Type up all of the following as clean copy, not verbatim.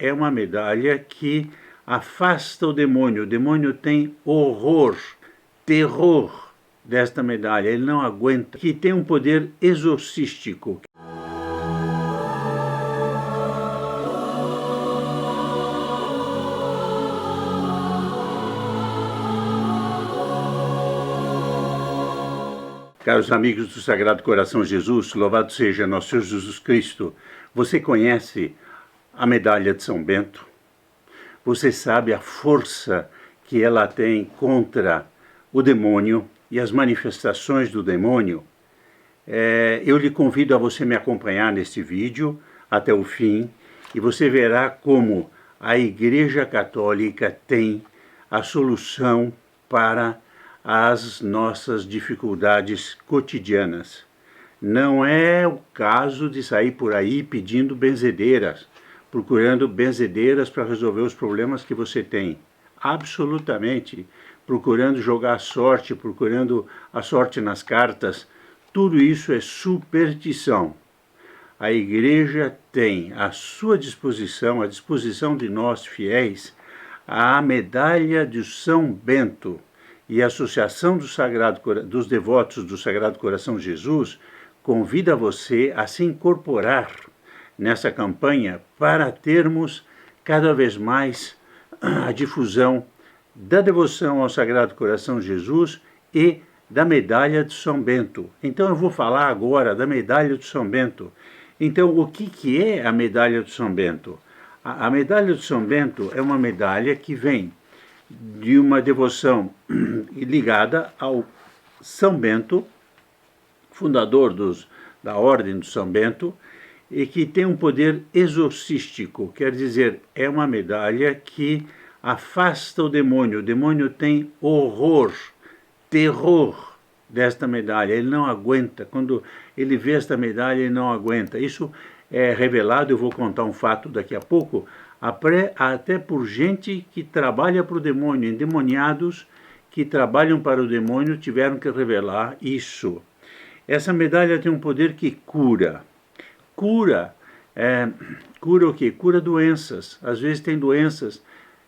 é uma medalha que afasta o demônio. O demônio tem horror, terror desta medalha, ele não aguenta, que tem um poder exorcístico. Caros amigos do Sagrado Coração Jesus, louvado seja nosso Senhor Jesus Cristo. Você conhece a medalha de São Bento? Você sabe a força que ela tem contra o demônio e as manifestações do demônio? Eu lhe convido a você me acompanhar neste vídeo até o fim e você verá como a Igreja Católica tem a solução para as nossas dificuldades cotidianas. Não é o caso de sair por aí pedindo benzedeiras, procurando benzedeiras para resolver os problemas que você tem. Absolutamente. Procurando jogar a sorte, procurando a sorte nas cartas. Tudo isso é superstição. A Igreja tem à sua disposição, à disposição de nós fiéis, a medalha de São Bento. E a Associação dos Devotos do Sagrado Coração Jesus convida você a se incorporar nessa campanha para termos cada vez mais a difusão da devoção ao Sagrado Coração Jesus e da medalha de São Bento. Então eu vou falar agora da medalha de São Bento. Então o que é a medalha de São Bento? A medalha de São Bento é uma medalha que vem de uma devoção ligada ao São Bento, fundador da Ordem do São Bento, e que tem um poder exorcístico, quer dizer, é uma medalha que afasta o demônio. O demônio tem horror, terror desta medalha, ele não aguenta. Quando ele vê esta medalha, ele não aguenta. Isso é revelado, eu vou contar um fato daqui a pouco, até por gente que trabalha para o demônio, endemoniados que trabalham para o demônio tiveram que revelar isso. Essa medalha tem um poder que cura. Cura o quê? Cura doenças. Às vezes tem doenças,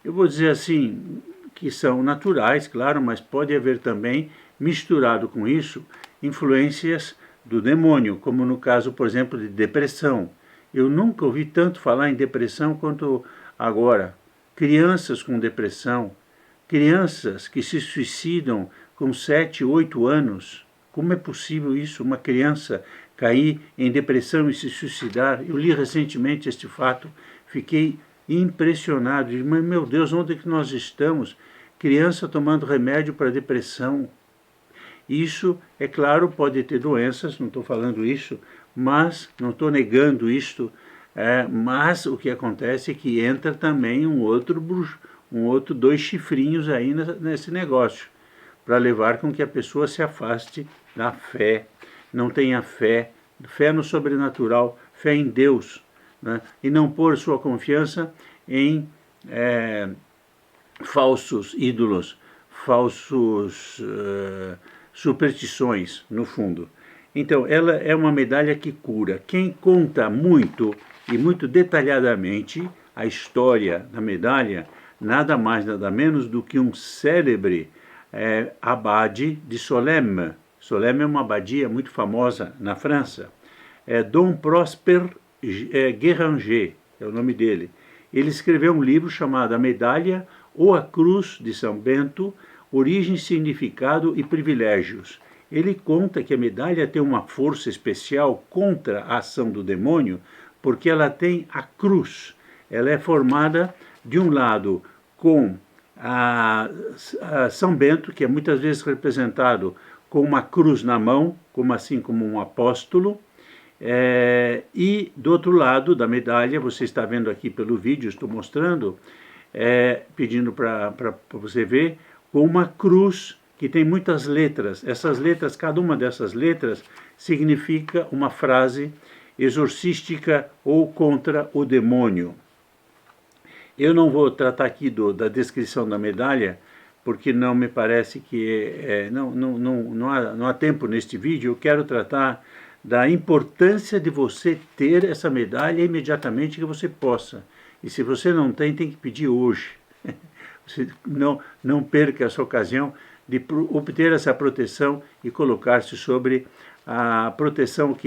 eu vou dizer assim, que são naturais, claro, mas pode haver também, misturado com isso, influências do demônio, como no caso, por exemplo, de depressão. Eu nunca ouvi tanto falar em depressão quanto agora. Crianças com depressão, crianças que se suicidam com 7, 8 anos. Como é possível isso? Uma criança cair em depressão e se suicidar? Eu li recentemente este fato, fiquei impressionado. Mas, meu Deus, onde é que nós estamos? Criança tomando remédio para depressão. Isso, é claro, pode ter doenças, não estou falando isso, mas não estou negando isto, mas o que acontece é que entra também um outro 2 chifrinhos aí nesse negócio, para levar com que a pessoa se afaste da fé, não tenha fé no sobrenatural, fé em Deus, né? E não pôr sua confiança em falsos ídolos, falsos superstições, no fundo. Então, ela é uma medalha que cura. Quem conta muito e muito detalhadamente a história da medalha, nada mais, nada menos do que um célebre abade de Solesmes. Solesmes é uma abadia muito famosa na França. Dom Prosper Guéranger é o nome dele. Ele escreveu um livro chamado A Medalha ou a Cruz de São Bento, Origem, Significado e Privilégios. Ele conta que a medalha tem uma força especial contra a ação do demônio, porque ela tem a cruz. Ela é formada, de um lado, com a São Bento, que é muitas vezes representado com uma cruz na mão, como um apóstolo, e do outro lado da medalha, você está vendo aqui pelo vídeo, estou mostrando, pedindo para você ver, com uma cruz que tem muitas letras. Essas letras, cada uma dessas letras, significa uma frase exorcística ou contra o demônio. Eu não vou tratar aqui da descrição da medalha, porque não me parece que não há tempo neste vídeo. Eu quero tratar da importância de você ter essa medalha imediatamente que você possa. E se você não tem, tem que pedir hoje. Você não perca essa ocasião de obter essa proteção e colocar-se sobre a proteção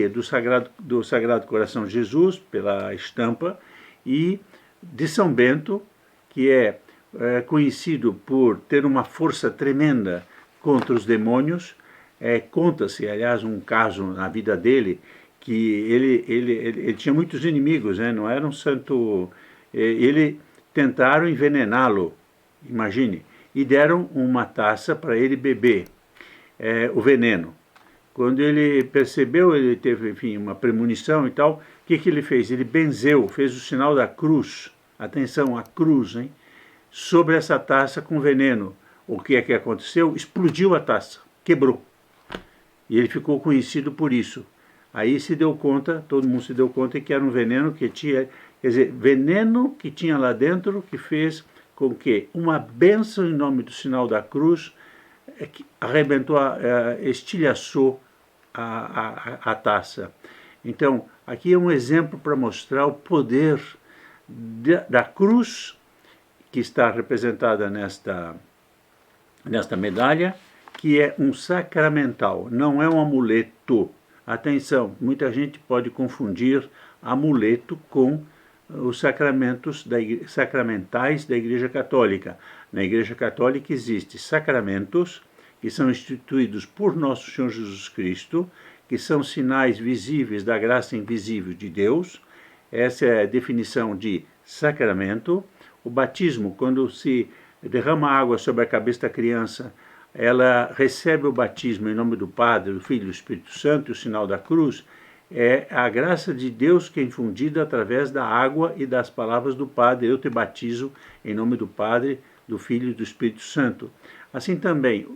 do Sagrado Coração de Jesus, pela estampa, e de São Bento, que é conhecido por ter uma força tremenda contra os demônios. Conta-se, aliás, um caso na vida dele, que ele tinha muitos inimigos, né? Não era um santo. Ele tentaram envenená-lo, imagine, e deram uma taça para ele beber o veneno. Quando ele percebeu, ele teve, enfim, uma premonição e tal, o que ele fez? Ele benzeu, fez o sinal da cruz, atenção, a cruz, hein? Sobre essa taça com veneno. O que é que aconteceu? Explodiu a taça, quebrou. E ele ficou conhecido por isso. Aí se deu conta, todo mundo se deu conta que era um veneno que tinha, quer dizer, veneno que tinha lá dentro que fez com que uma bênção em nome do sinal da cruz que arrebentou, estilhaçou a taça. Então, aqui é um exemplo para mostrar o poder da cruz que está representada nesta medalha, que é um sacramental, não é um amuleto. Atenção, muita gente pode confundir amuleto com os sacramentos sacramentais da Igreja Católica. Na Igreja Católica existem sacramentos que são instituídos por Nosso Senhor Jesus Cristo, que são sinais visíveis da graça invisível de Deus. Essa é a definição de sacramento. O batismo, quando se derrama água sobre a cabeça da criança, ela recebe o batismo em nome do Padre, do Filho e do Espírito Santo, e o sinal da cruz é a graça de Deus que é infundida através da água e das palavras do Padre. Eu te batizo em nome do Padre, do Filho e do Espírito Santo. Assim também,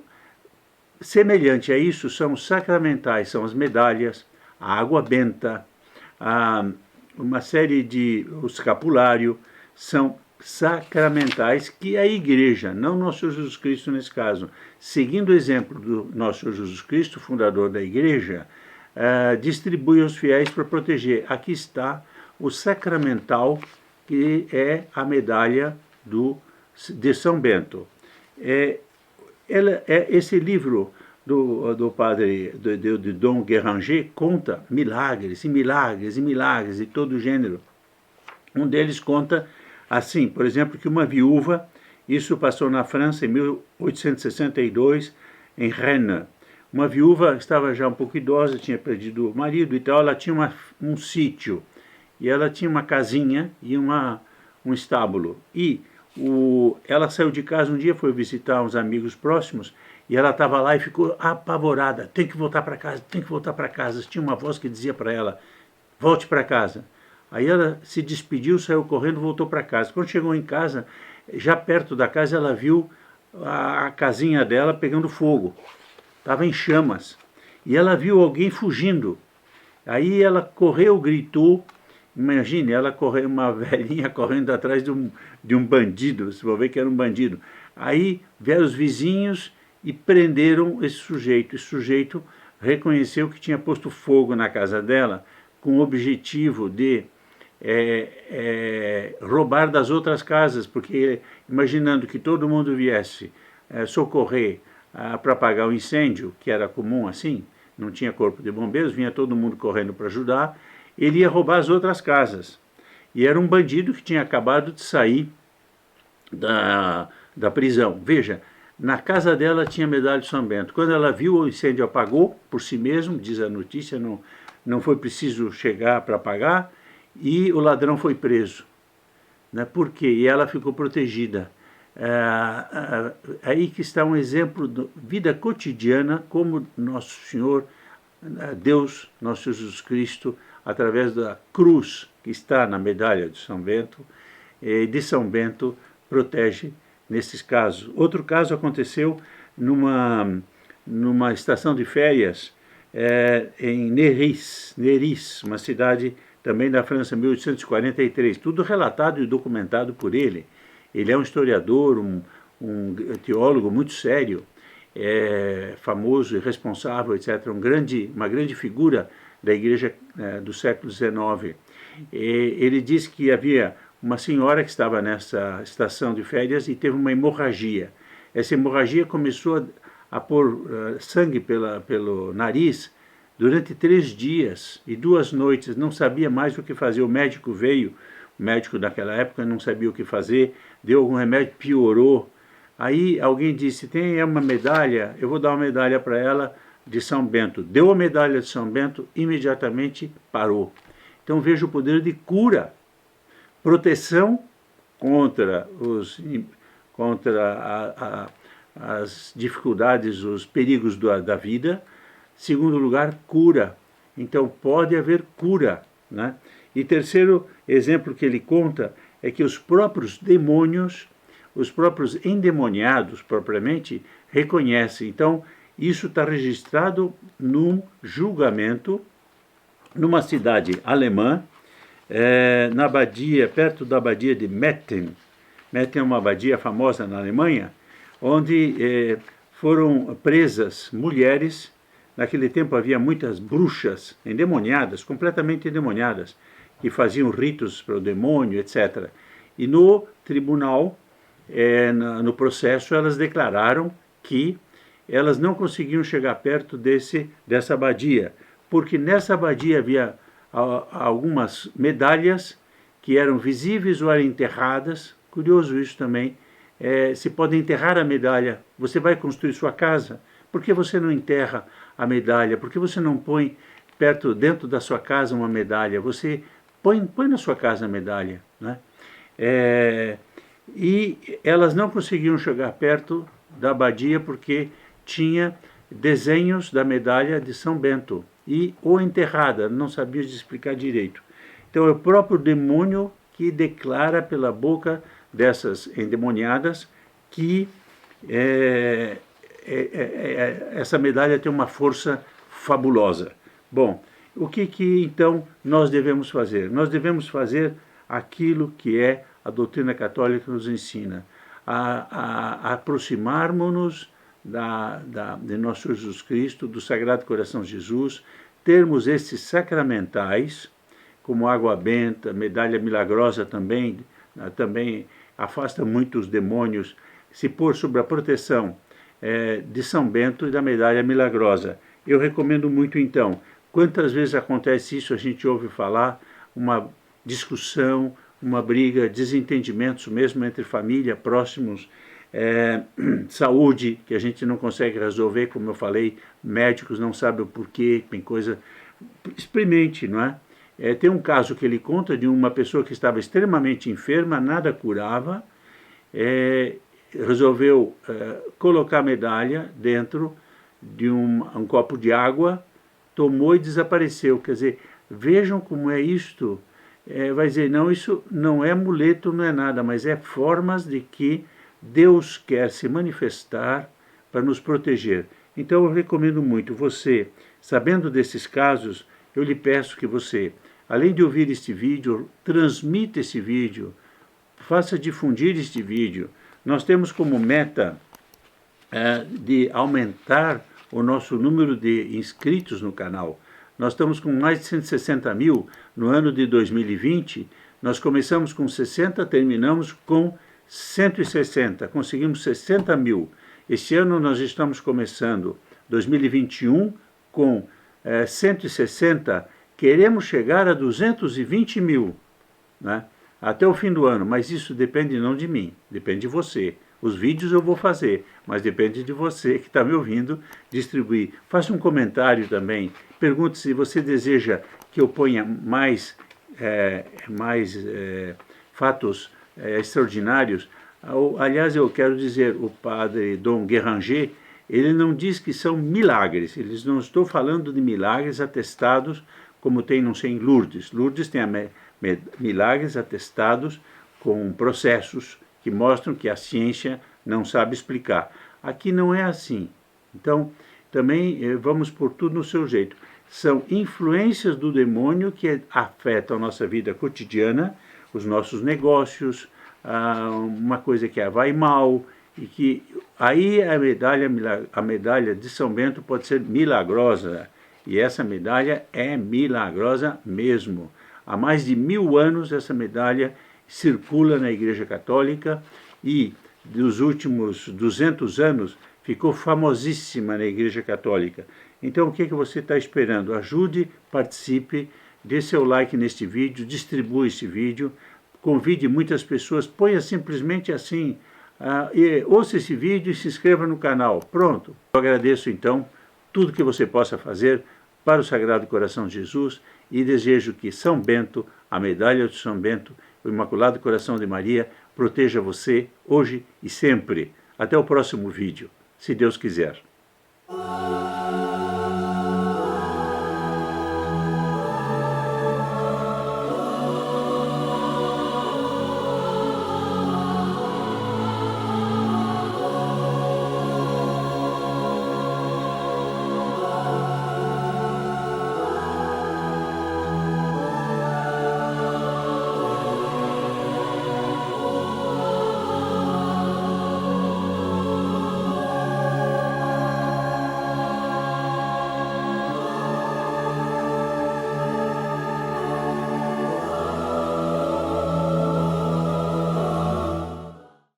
semelhante a isso, são os sacramentais, são as medalhas, a água benta, uma série de o escapulário, são sacramentais que a Igreja, não Nosso Senhor Jesus Cristo nesse caso, seguindo o exemplo do Nosso Senhor Jesus Cristo, fundador da Igreja, distribui aos fiéis para proteger. Aqui está o sacramental, que é a medalha de São Bento. Esse livro do padre de Dom Guéranger conta milagres e milagres e milagres de todo gênero. Um deles conta assim, por exemplo, que uma viúva, isso passou na França em 1862, em Rennes. Uma viúva estava já um pouco idosa, tinha perdido o marido e tal, ela tinha um sítio, e ela tinha uma casinha e um estábulo. E ela saiu de casa um dia, foi visitar uns amigos próximos, e ela estava lá e ficou apavorada. Tem que voltar para casa, tem que voltar para casa. Tinha uma voz que dizia para ela, volte para casa. Aí ela se despediu, saiu correndo, voltou para casa. Quando chegou em casa, já perto da casa, ela viu a casinha dela pegando fogo. Estava em chamas. E ela viu alguém fugindo. Aí ela correu, gritou. Imagine, ela correu, uma velhinha correndo atrás de um bandido. Você vai ver que era um bandido. Aí vieram os vizinhos e prenderam esse sujeito. Esse sujeito reconheceu que tinha posto fogo na casa dela com o objetivo de roubar das outras casas, porque imaginando que todo mundo viesse socorrer para apagar o incêndio, que era comum assim, não tinha corpo de bombeiros, vinha todo mundo correndo para ajudar, ele ia roubar as outras casas. E era um bandido que tinha acabado de sair da prisão. Veja, na casa dela tinha medalha de São Bento. Quando ela viu, o incêndio apagou por si mesmo, diz a notícia, não foi preciso chegar para apagar, e o ladrão foi preso. Né? Por quê? E ela ficou protegida. Aí que está um exemplo de vida cotidiana, como Nosso Senhor, Deus, Nosso Jesus Cristo, através da cruz que está na medalha de São Bento, protege nesses casos. Outro caso aconteceu numa estação de férias em Neris, uma cidade também da França, 1843, tudo relatado e documentado por ele. Ele é um historiador, um teólogo muito sério, famoso e responsável, etc., uma grande figura da Igreja do século XIX. Ele diz que havia uma senhora que estava nessa estação de férias e teve uma hemorragia. Essa hemorragia começou a pôr sangue pelo nariz durante 3 dias e 2 noites, não sabia mais o que fazer. O médico veio, o médico daquela época não sabia o que fazer, deu algum remédio, piorou. Aí alguém disse, tem uma medalha, eu vou dar uma medalha para ela de São Bento. Deu a medalha de São Bento, imediatamente parou. Então veja o poder de cura, proteção contra as dificuldades, os perigos da vida. Segundo lugar, cura. Então pode haver cura, né? E terceiro exemplo que ele conta é que os próprios demônios, os próprios endemoniados propriamente, reconhecem. Então isso está registrado num julgamento numa cidade alemã, na abadia, perto da abadia de Metten. Metten é uma abadia famosa na Alemanha, onde foram presas mulheres. Naquele tempo havia muitas bruxas endemoniadas, completamente endemoniadas, que faziam ritos para o demônio, etc. E no tribunal, no processo, elas declararam que elas não conseguiam chegar perto dessa abadia, porque nessa abadia havia algumas medalhas que eram visíveis ou eram enterradas. Curioso isso também. Se pode enterrar a medalha. Você vai construir sua casa, por que você não enterra a medalha? Por que você não põe dentro da sua casa uma medalha? Você põe na sua casa a medalha, né? E elas não conseguiam chegar perto da abadia porque tinha desenhos da medalha de São Bento ou enterrada, não sabia explicar direito. Então é o próprio demônio que declara pela boca dessas endemoniadas que essa medalha tem uma força fabulosa. Bom, o que então nós devemos fazer? Nós devemos fazer aquilo que a doutrina católica nos ensina, a aproximarmos de nosso Jesus Cristo, do Sagrado Coração de Jesus, termos esses sacramentais, como água benta, medalha milagrosa também afasta muito os demônios, se pôr sob a proteção de São Bento e da medalha milagrosa. Eu recomendo muito então. Quantas vezes acontece isso, a gente ouve falar, uma discussão, uma briga, desentendimentos mesmo entre família, próximos, saúde que a gente não consegue resolver, como eu falei, médicos não sabem o porquê, tem coisa... Experimente, não é? Tem um caso que ele conta de uma pessoa que estava extremamente enferma, nada curava, resolveu colocar a medalha dentro de um copo de água, tomou e desapareceu. Quer dizer, vejam como é isto. Vai dizer, não, isso não é amuleto, não é nada, mas é formas de que Deus quer se manifestar para nos proteger. Então eu recomendo muito você, sabendo desses casos, eu lhe peço que você, além de ouvir este vídeo, transmita esse vídeo, faça difundir este vídeo. Nós temos como meta de aumentar o nosso número de inscritos no canal. Nós estamos com mais de 160 mil no ano de 2020. Nós começamos com 60, terminamos com 160. Conseguimos 60 mil. Este ano nós estamos começando 2021 com 160. Queremos chegar a 220 mil, né? Até o fim do ano, mas isso depende não de mim, depende de você. Os vídeos eu vou fazer, mas depende de você que está me ouvindo distribuir. Faça um comentário também, pergunte se você deseja que eu ponha mais fatos extraordinários. Aliás, eu quero dizer, o padre Dom Guéranger, ele não diz que são milagres, eles não estou falando de milagres atestados como tem, não sei, em Lourdes. Lourdes tem milagres atestados com processos que mostram que a ciência não sabe explicar. Aqui não é assim. Então, também vamos por tudo no seu jeito. São influências do demônio que afetam a nossa vida cotidiana, os nossos negócios, uma coisa que vai mal, e que aí a medalha de São Bento pode ser milagrosa. E essa medalha é milagrosa mesmo. Há mais de 1000 anos essa medalha circula na Igreja Católica e, dos últimos 200 anos, ficou famosíssima na Igreja Católica. Então, o que você está esperando? Ajude, participe, dê seu like neste vídeo, distribua este vídeo, convide muitas pessoas, ponha simplesmente assim, ouça esse vídeo e se inscreva no canal. Pronto. Eu agradeço, então, tudo que você possa fazer para o Sagrado Coração de Jesus e desejo que São Bento, a medalha de São Bento, o Imaculado Coração de Maria, proteja você hoje e sempre. Até o próximo vídeo, se Deus quiser.